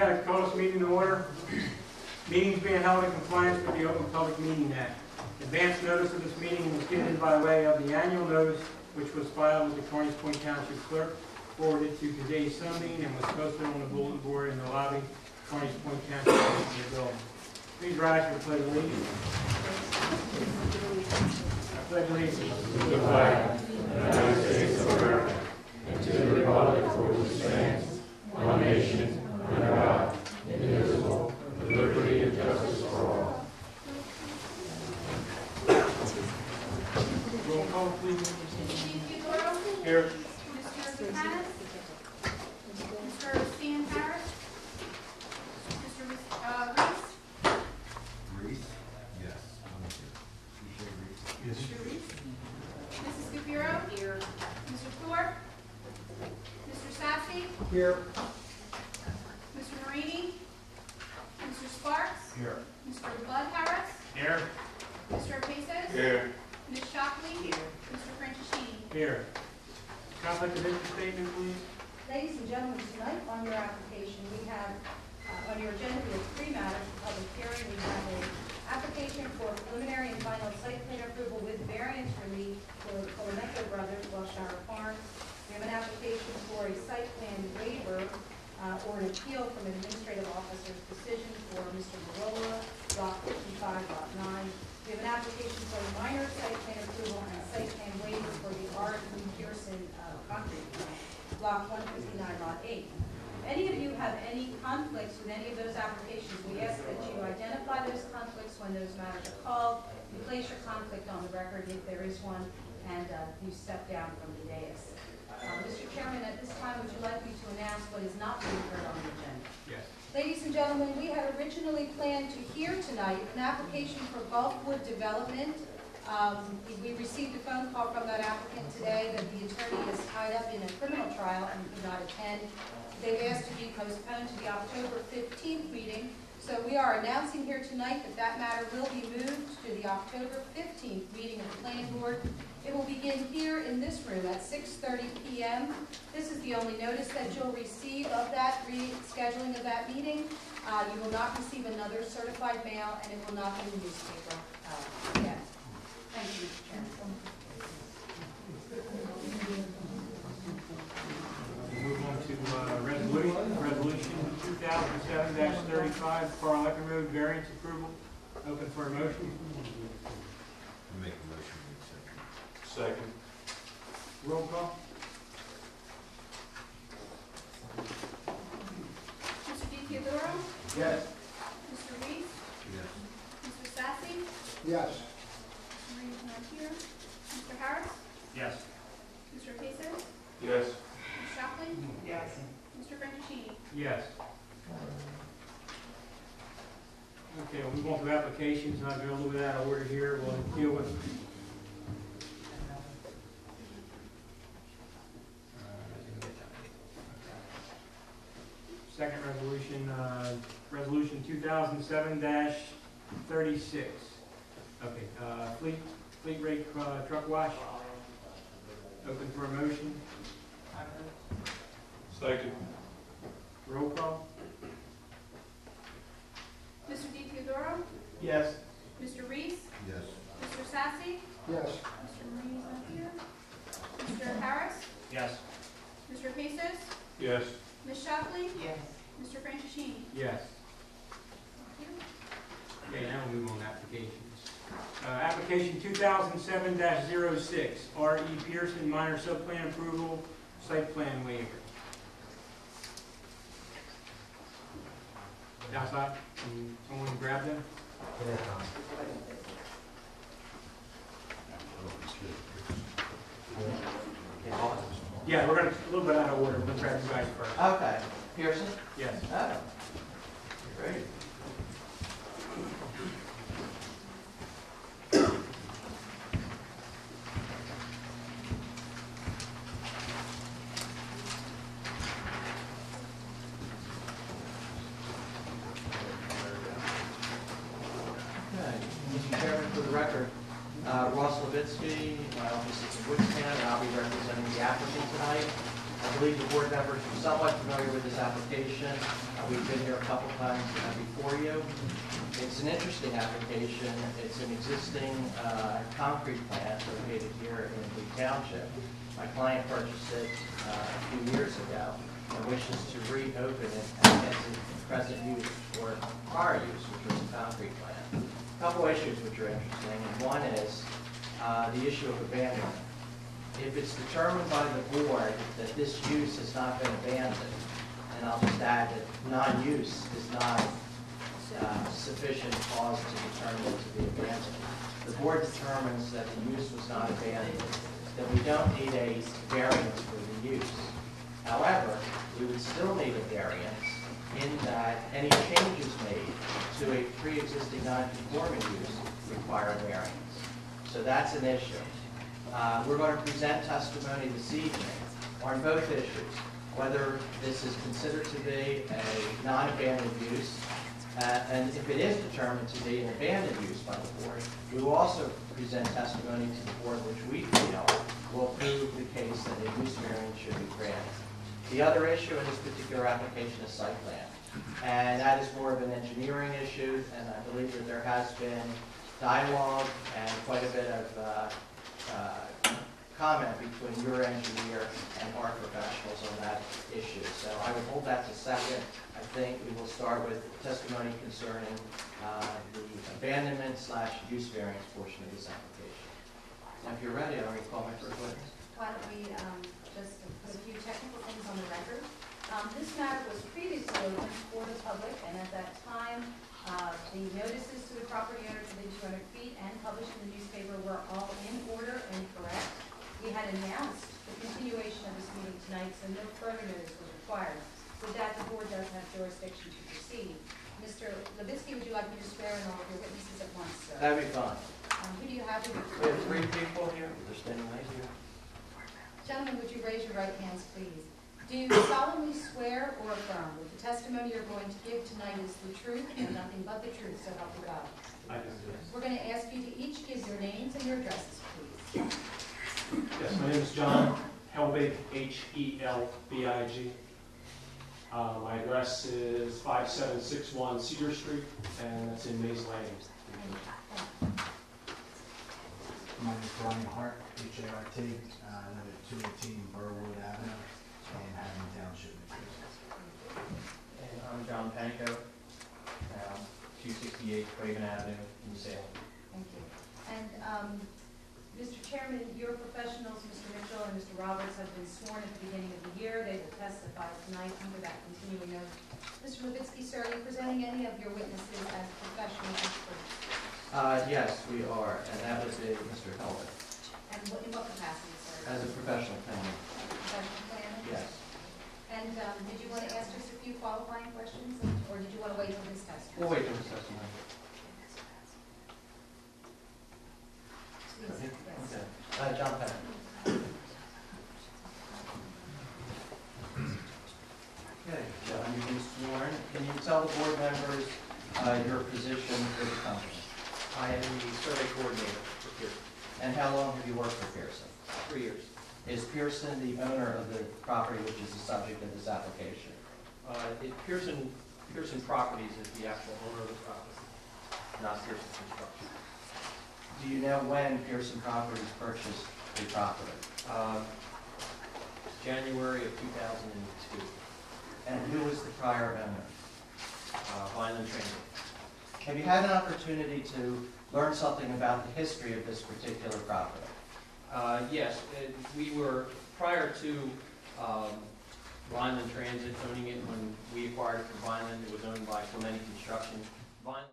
I call this meeting to order. Meetings being held in compliance with the Open Public Meeting Act. Advance notice of this meeting was given by way of the annual notice, which was filed with the Carney Township Clerk, forwarded to today's Sunday, and was posted on the bulletin board in the lobby of Carney Township building. Please rise for the pledge of allegiance. I pledge allegiance to the flag of the United States of America and to the republic for which it stands, one nation, under God, indivisible, with liberty and justice for all. Roll call, please. Here. Mr. Harris. Mr. Stan Harris. Mr. Reese? Yes. Mr. Reese. Mrs. Gupiro. Here. Mr. Thorpe. Mr. Sassy. Here. Mr. Marini. Mr. Sparks. Here. Mr. Bud Harris. Here. Mr. Paces. Here. Ms. Shockley. Here. Mr. Franciscini. Here. Conflict of interest statement, please. Ladies and gentlemen, tonight on your application, we have, on your agenda, we have three matters for public hearing. We have an application for preliminary and final site plan approval with variance relief for Colometto Brothers, Welshire Farm. We have an application for a site plan waiver or an appeal from an administrative officer's decision for Mr. Marola, Block 55, Lot 9. We have an application for a minor site plan approval and site plan waiver for the Art and Pearson concrete plant, Block 159, Lot 8. If any of you have any conflicts with any of those applications, we ask that you identify those conflicts when those matters are called. You place your conflict on the record if there is one, and you step down from the dais. Mr. Chairman, at this time, would you like me to announce what is not being heard on the agenda? Yes. Ladies and gentlemen, we had originally planned to hear tonight an application for Gulfwood Development. We received a phone call from that applicant today that the attorney is tied up in a criminal trial and could not attend. They've asked to be postponed to the October 15th meeting. So we are announcing here tonight that that matter will be moved to the October 15th meeting of the Planning Board. It will begin here in this room at 6:30 p.m. This is the only notice that you'll receive of that rescheduling of that meeting. You will not receive another certified mail, and it will not be in the newspaper again. Thank you, Mr. Chairman. We'll move on to resolution 2007-35, Carl Ecken Road variance approval. Open for a motion. Make a motion to accept. Second. Roll call. Mr. DiTeodoro. Yes. Mr. Reese. Yes. Mr. Sassy. Yes. Mr. Marie's not here. Mr. Harris. Yes. Mr. Paces. Yes. Ms. Shockley. Yes. Mr. Franciscini. Yes. Okay, we'll move on to applications. I'll go a little bit out of order here. We'll deal with second resolution, resolution 2007-36. Okay, fleet rate truck wash. Open for a motion. Second. Roll call. Mr. DiTeodoro. Yes. Mr. Reese. Yes. Mr. Sassy. Yes. Mr. Marie's not here. Mr. Harris. Yes. Mr. Paces. Yes. Ms. Shockley. Yes. Mr. Franciscini. Yes. Okay, now we'll move on to applications. Application 2007-06, R.E. Pearson, minor subplan approval, site plan waiver. Outside, can someone grab them? Yeah, we're going to, a little bit out of order. We'll grab you guys first. Okay. Pearson? Yes. Oh. Great. Okay. Mr. Chairman, for the record, Ross Levitsky, my office is in Woodstown, and I'll be representing the applicant tonight. believe the board members are somewhat familiar with this application. We've been here a couple times before you. It's an interesting application. It's an existing concrete plant located here in the township. My client purchased it a few years ago and wishes to reopen it as its present use or prior use, which was a concrete plant. A couple issues which are interesting, and one is the issue of abandonment. If it's determined by the board that this use has not been abandoned, and I'll just add that non-use is not sufficient cause to determine it to be abandoned. The board determines that the use was not abandoned, then we don't need a variance for the use. However, we would still need a variance in that any changes made to a pre-existing non-conforming use require a variance. So that's an issue. We're going to present testimony this evening on both issues, whether this is considered to be a non-abandoned use, and if it is determined to be an abandoned use by the board, we will also present testimony to the board which we feel will prove the case that a use variance should be granted. The other issue in this particular application is site plan, and that is more of an engineering issue, and I believe that there has been dialogue and quite a bit of comment between your engineer and our professionals on that issue. So I would hold that to second. I think we will start with testimony concerning the abandonment/use variance portion of this application. Now, if you're ready, I'll recall my first witness. Why don't we just put a few technical things on the record. This matter was previously open for the public, and at that time, the notices to the property owner within 200 feet and published in the newspaper were all in order and correct. We had announced the continuation of this meeting tonight, so no further notice was required. With that, the board does have jurisdiction to proceed. Mr. Levitsky, would you like me to swear in all of your witnesses at once, sir? That'd be fine. Who do you have with We you? have 3 people here. They're standing right here. Gentlemen, would you raise your right hands, please? Do you solemnly swear or affirm that the testimony you're going to give tonight is the truth and nothing but the truth, so help you God? I do, yes. We're going to ask you to each give your names and your addresses, please. Yes, my name is John Helbig, H-E-L-B-I-G. My address is 5761 Cedar Street, and that's in Mays Landing. My name is Brian Hart, H-A-R-T. I live at 218 Burwood Avenue in Haddon Township, New Jersey. And I'm John Panico, 268 Craven Avenue in Salem. Thank you. And Mr. Chairman, your professionals, Mr. Mitchell and Mr. Roberts, have been sworn at the beginning of the year. They will testify tonight under that continuing oath. Mr. Levitsky, sir, are you presenting any of your witnesses as professional experts? Yes, we are, and that would be Mr. Helbig, And in what capacity, sir? as a professional planner. Professional planner? Yes. And did you want to ask just a few qualifying questions, or did you want to wait till his testimony? We'll wait till his testimony. Please, yes. Okay. John Panico. Okay, John, you've been sworn. Can you tell the board members your position for the company? I am the survey coordinator for Pearson. And how long have you worked for Pearson? 3 years. Is Pearson the owner of the property which is the subject of this application? Pearson Properties is the actual owner of the property, not Pearson Construction. Do you know when Pearson Properties purchased the property? January of 2002. And who was the prior owner? Vineland Transit. Have you had an opportunity to learn something about the history of this particular property? Yes, we were, prior to Vineland Transit owning it, when we acquired it from Vineland, it was owned by Clementi Construction. Vineland